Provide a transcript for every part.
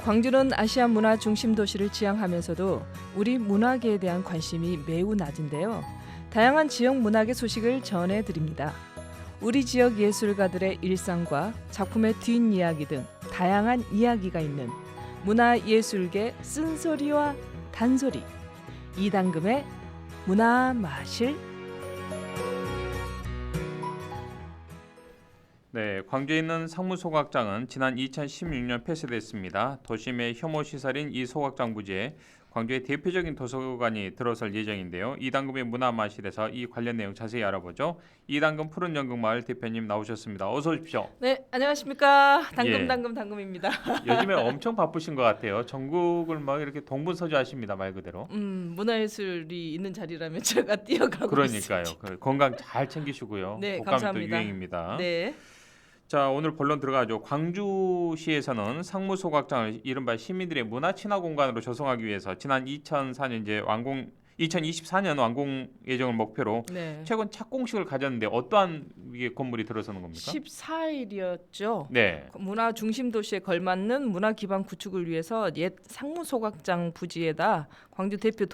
광주는 아시아 문화 중심 도시를 지향하면서도 우리 문화계에 대한 관심이 매우 낮은데요. 다양한 지역 문학의 소식을 전해드립니다. 우리 지역 예술가들의 일상과 작품의 뒷이야기 등 다양한 이야기가 있는 문화예술계 쓴소리와 단소리, 이당금의 문화마실. 네, 광주에 있는 상무소각장은 지난 2016년 폐쇄됐습니다. 도심의 혐오 시설인 이 소각장 부지에 광주의 대표적인 도서관이 들어설 예정인데요. 이당금의 문화마실에서 이 관련 내용 자세히 알아보죠. 이당금 푸른연극마을 대표님 나오셨습니다. 어서 오십시오. 네, 안녕하십니까. 예. 당금입니다. 요즘에 엄청 바쁘신 것 같아요. 전국을 막 이렇게 동분서주하십니다, 말 그대로. 문화예술이 있는 자리라면 제가 뛰어가고 그러니까요. 있습니다. 건강 잘 챙기시고요. 네, 독감이 또 감사합니다. 유행입니다. 네. 자, 오늘 본론 들어가죠. 광주시에서는 상무소각장을 이른바 시민들의 문화 친화 공간으로 조성하기 위해서 지난 2024년 완공 예정을 목표로 네. 최근 착공식을 가졌는데 어떠한 이게 건물이 들어서는 겁니까? 14일이었죠. 네. 문화 중심 도시에 걸맞는 문화 기반 구축을 위해서 옛 상무소각장 부지에다 광주 대표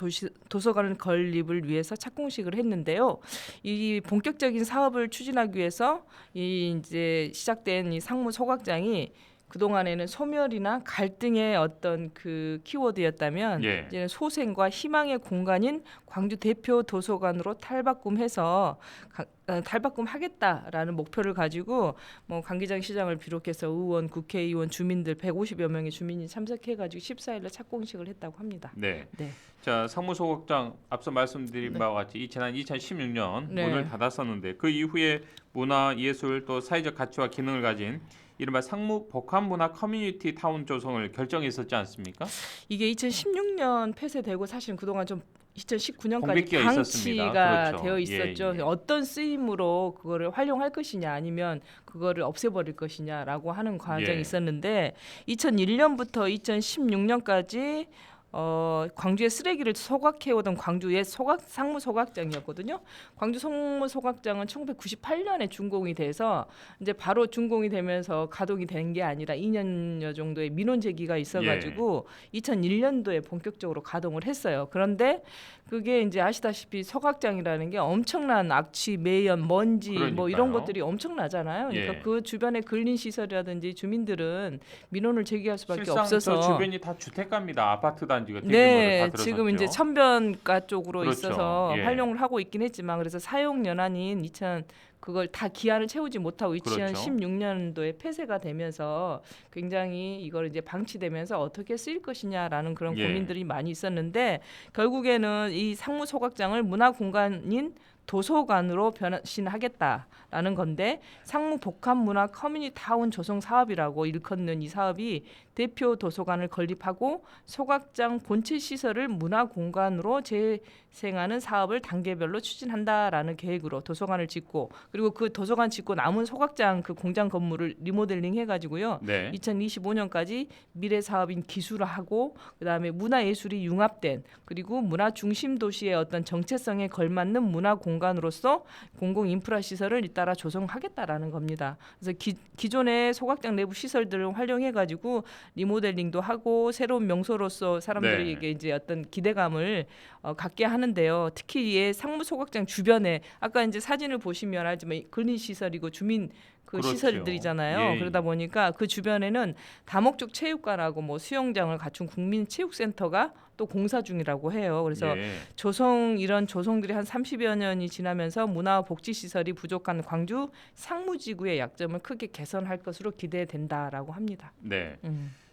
도서관 건립을 위해서 착공식을 했는데요. 이 본격적인 사업을 추진하기 위해서 이 이제 시작된 이 상무소각장이 그동안에는 소멸이나 갈등의 어떤 그 키워드였다면 예. 이제는 소생과 희망의 공간인 광주 대표 도서관으로 탈바꿈해서 탈바꿈하겠다라는 목표를 가지고 뭐 강기장 시장을 비롯해서 의원, 국회의원, 주민들 150여 명의 주민이 참석해가지고 14일에 착공식을 했다고 합니다. 네. 네. 자, 상무소각장 앞서 말씀드린 네. 바와 같이 지난 2016년 네. 문을 닫았었는데 그 이후에 문화, 예술 또 사회적 가치와 기능을 가진 이른바 상무 복합문화 커뮤니티 타운 조성을 결정했었지 않습니까? 이게 2016년 폐쇄되고 사실은 그동안 좀 2019년까지 공백기가 있었습니다. 방치가 그렇죠. 되어 있었죠. 예, 예. 어떤 쓰임으로 그거를 활용할 것이냐 아니면 그거를 없애버릴 것이냐라고 하는 과정이 예. 있었는데 2001년부터 2016년까지 광주의 쓰레기를 소각해오던 광주의 상무 소각장이었거든요. 광주 상무 소각장은 1998년에 준공이 돼서 이제 바로 준공이 되면서 가동이 된 게 아니라 2년여 정도의 민원 제기가 있어가지고 2001년도에 본격적으로 가동을 했어요. 그런데 그게 이제 아시다시피 소각장이라는 게 엄청난 악취, 매연, 먼지 뭐 이런 그러니까요. 것들이 엄청나잖아요. 그러니까 예. 그 주변에 근린 시설이라든지 주민들은 민원을 제기할 수밖에 실상 없어서 저 주변이 다 주택가입니다. 아파트 단지가 대규모로 다 네, 들어섰죠. 지금 이제 천변가 쪽으로 그렇죠. 있어서 예. 활용을 하고 있긴 했지만 그래서 사용 연한인 그걸 다 기한을 채우지 못하고 그렇죠. 2016년도에 폐쇄가 되면서 굉장히 이걸 이제 방치되면서 어떻게 쓰일 것이냐라는 그런 예. 고민들이 많이 있었는데 결국에는 이 상무 소각장을 문화 공간인 도서관으로 변신하겠다라는 건데 상무 복합 문화 커뮤니티 타운 조성 사업이라고 일컫는 이 사업이 대표 도서관을 건립하고 소각장 본체 시설을 문화 공간으로 재생하는 사업을 단계별로 추진한다라는 계획으로 도서관을 짓고 그리고 그 도서관 짓고 남은 소각장 그 공장 건물을 리모델링 해가지고요. 네. 2025년까지 미래 사업인 기술화하고 그다음에 문화예술이 융합된 그리고 문화 중심 도시의 어떤 정체성에 걸맞는 문화 공간으로서 공공 인프라 시설을 잇따라 조성하겠다라는 겁니다. 그래서 기존의 소각장 내부 시설들을 활용해가지고 리모델링도 하고 새로운 명소로서 사람들에게 네. 이제 어떤 기대감을 갖게 하는데요. 특히 이 상무 소각장 주변에 아까 이제 사진을 보시면 알지만 근린 시설이고 주민 그 그렇죠. 시설들이잖아요. 예. 그러다 보니까 그 주변에는 다목적 체육관하고 뭐 수영장을 갖춘 국민체육센터가 또 공사 중이라고 해요. 그래서 예. 이런 조성들이 한 30여 년이 지나면서 문화복지시설이 부족한 광주 상무지구의 약점을 크게 개선할 것으로 기대된다라고 합니다. 네.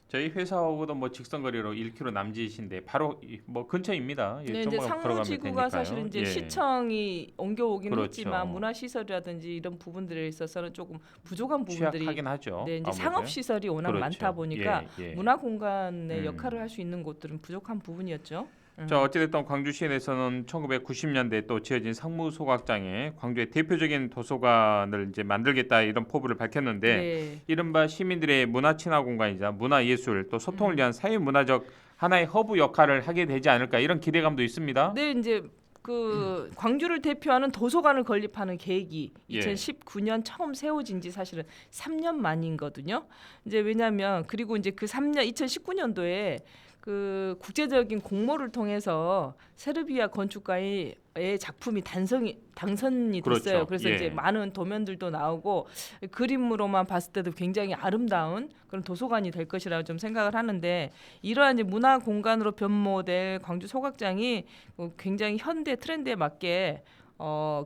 저희 회사하고도 뭐 직선거리로 1km 남짓인데 바로 뭐 근처입니다. 네, 이제 상무지구가 사실은 이제 시청이 옮겨오긴 그렇죠. 했지만 문화시설이라든지 이런 부분들에 있어서는 조금 부족한 부분들이 취약하긴 하죠. 네, 이제 아무래도. 상업시설이 워낙 그렇죠. 많다 보니까 예. 문화공간의 역할을 할 수 있는 곳들은 부족한 부분이었죠. 자, 어찌됐든 광주시에 대해서는 1990년대 또 지어진 상무소각장에 광주의 대표적인 도서관을 이제 만들겠다 이런 포부를 밝혔는데 네. 이른바 시민들의 문화 친화 공간이자 문화예술 또 소통을 위한 사회문화적 하나의 허브 역할을 하게 되지 않을까 이런 기대감도 있습니다. 네, 이제 그 광주를 대표하는 도서관을 건립하는 계획이 예. 2019년 처음 세워진 지 사실은 3년 만이거든요. 이제 왜냐하면 그리고 이제 그 3년 2019년도에 그 국제적인 공모를 통해서 세르비아 건축가의 작품이 당선이 됐어요. 그렇죠. 그래서 예. 이제 많은 도면들도 나오고 그림으로만 봤을 때도 굉장히 아름다운 그런 도서관이 될 것이라고 좀 생각을 하는데 이러한 이제 문화 공간으로 변모될 광주 소각장이 굉장히 현대 트렌드에 맞게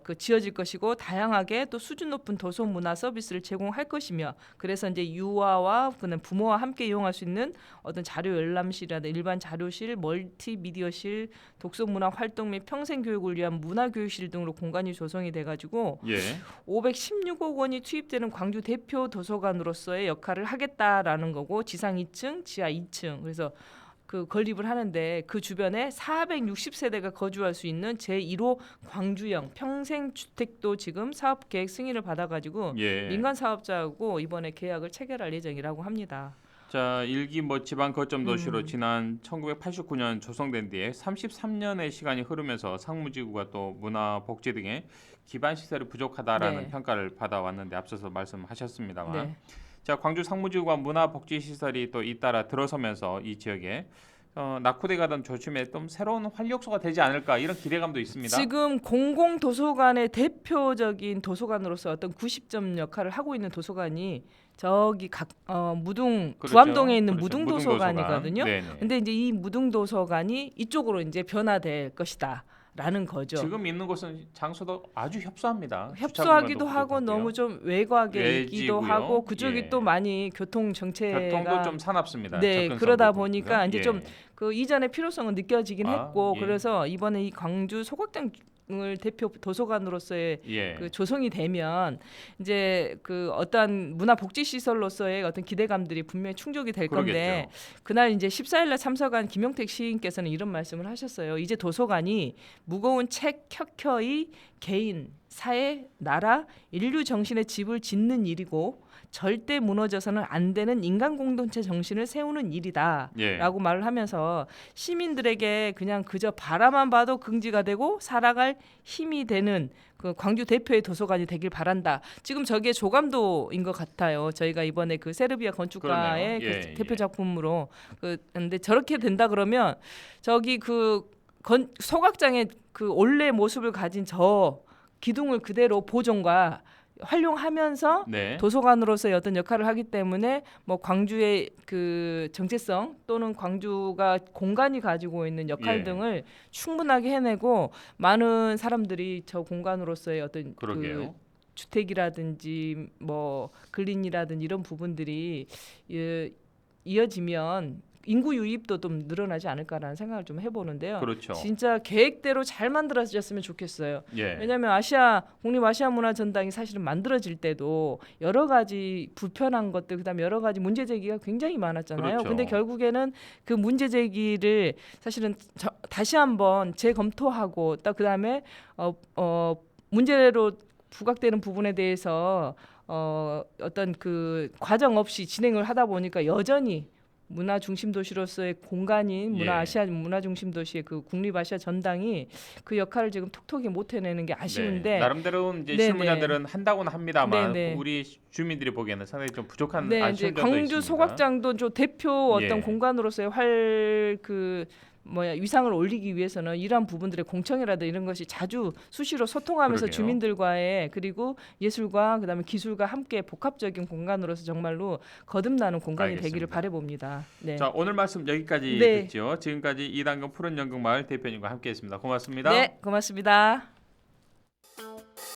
그 지어질 것이고 다양하게 또 수준 높은 도서 문화 서비스를 제공할 것이며 그래서 이제 유아와 그는 부모와 함께 이용할 수 있는 어떤 자료 열람실이라든지 일반 자료실, 멀티미디어실, 독서 문화 활동 및 평생 교육을 위한 문화 교육실 등으로 공간이 조성이 돼가지고 예. 516억 원이 투입되는 광주 대표 도서관으로서의 역할을 하겠다라는 거고 지상 2층, 지하 2층 그래서 그 건립을 하는데 그 주변에 460세대가 거주할 수 있는 제1호 광주형 평생 주택도 지금 사업 계획 승인을 받아가지고 예. 민간 사업자하고 이번에 계약을 체결할 예정이라고 합니다. 자, 일기 뭐 지방 거점 도시로 지난 1989년 조성된 뒤에 33년의 시간이 흐르면서 상무지구가 또 문화 복지 등의 기반 시설이 부족하다라는 네. 평가를 받아왔는데 앞서서 말씀하셨습니다만 네. 자, 광주 상무지구와 문화복지시설이 또 잇따라 들어서면서 이 지역에 낙후돼 가던 조짐에 좀 새로운 활력소가 되지 않을까 이런 기대감도 있습니다. 지금 공공도서관의 대표적인 도서관으로서 어떤 90점 역할을 하고 있는 도서관이 저기 무등 그렇죠. 부암동에 있는 그렇죠. 무등도서관이거든요. 네네. 근데 이제 이 무등도서관이 이쪽으로 이제 변화될 것이다라는 거죠. 지금 있는 곳은 장소도 아주 협소합니다. 협소하기도 주차 하고 공간도 너무 좀 외곽에 있기도 외지고요. 하고 그쪽이 예. 또 많이 교통 정체가 교통도 좀 사납습니다. 네, 접근성도 그러다 그렇고요. 보니까 이제 예. 좀 그 이전의 필요성은 느껴지긴 아, 했고 예. 그래서 이번에 이 광주 소각장을 대표 도서관으로서의 예. 그 조성이 되면 이제 그 어떠한 문화 복지 시설로서의 어떤 기대감들이 분명히 충족이 될 건데 그러겠죠. 그날 이제 14일날 참석한 김용택 시인께서는 이런 말씀을 하셨어요. 이제 도서관이 무거운 책 켜켜이 개인, 사회, 나라, 인류 정신의 집을 짓는 일이고 절대 무너져서는 안 되는 인간 공동체 정신을 세우는 일이다라고 예. 말을 하면서 시민들에게 그냥 그저 바라만 봐도 긍지가 되고 살아갈 힘이 되는 그 광주 대표의 도서관이 되길 바란다. 지금 저게 조감도인 것 같아요. 저희가 이번에 그 세르비아 건축가의 그러네요. 그 예, 대표 예. 작품으로 근데 저렇게 된다 그러면 저기 그 소각장의 그 원래 모습을 가진 저 기둥을 그대로 보존과 활용하면서 네. 도서관으로서의 어떤 역할을 하기 때문에 뭐 광주의 그 정체성 또는 광주가 공간이 가지고 있는 역할 예. 등을 충분하게 해내고 많은 사람들이 저 공간으로서의 어떤 그 그러게요. 주택이라든지 뭐 근린이라든지 이런 부분들이 이어지면 인구 유입도 좀 늘어나지 않을까라는 생각을 좀 해보는데요. 그렇죠. 진짜 계획대로 잘 만들어졌으면 좋겠어요. 예. 왜냐하면 국립 아시아 문화 전당이 사실은 만들어질 때도 여러 가지 불편한 것들 그다음에 여러 가지 문제 제기가 굉장히 많았잖아요. 그렇죠. 근데 결국에는 그 문제 제기를 사실은 다시 한번 재검토하고 또 그다음에 문제로 부각되는 부분에 대해서 어떤 그 과정 없이 진행을 하다 보니까 여전히 문화 중심 도시로서의 공간인 문화 예. 아시아 문화 중심 도시의 그 국립 아시아 전당이 그 역할을 지금 톡톡히 못 해내는 게 아쉬운데 네. 나름대로 이제 네네. 실무자들은 한다고는 합니다만 네네. 우리 주민들이 보기에는 상당히 좀 부족한 네, 이제 아쉬운 점도 광주 있습니다. 소각장도 좀 대표 어떤 예. 공간으로서의 위상을 올리기 위해서는 이러한 부분들의 공청회라든 이런 것이 자주 수시로 소통하면서 그러게요. 주민들과의 그리고 예술과 그다음에 기술과 함께 복합적인 공간으로서 정말로 거듭나는 공간이 알겠습니다. 되기를 바라봅니다. 네. 자, 오늘 말씀 여기까지 네. 듣죠. 지금까지 이단금 푸른 연극마을 대표님과 함께했습니다. 고맙습니다. 네, 고맙습니다.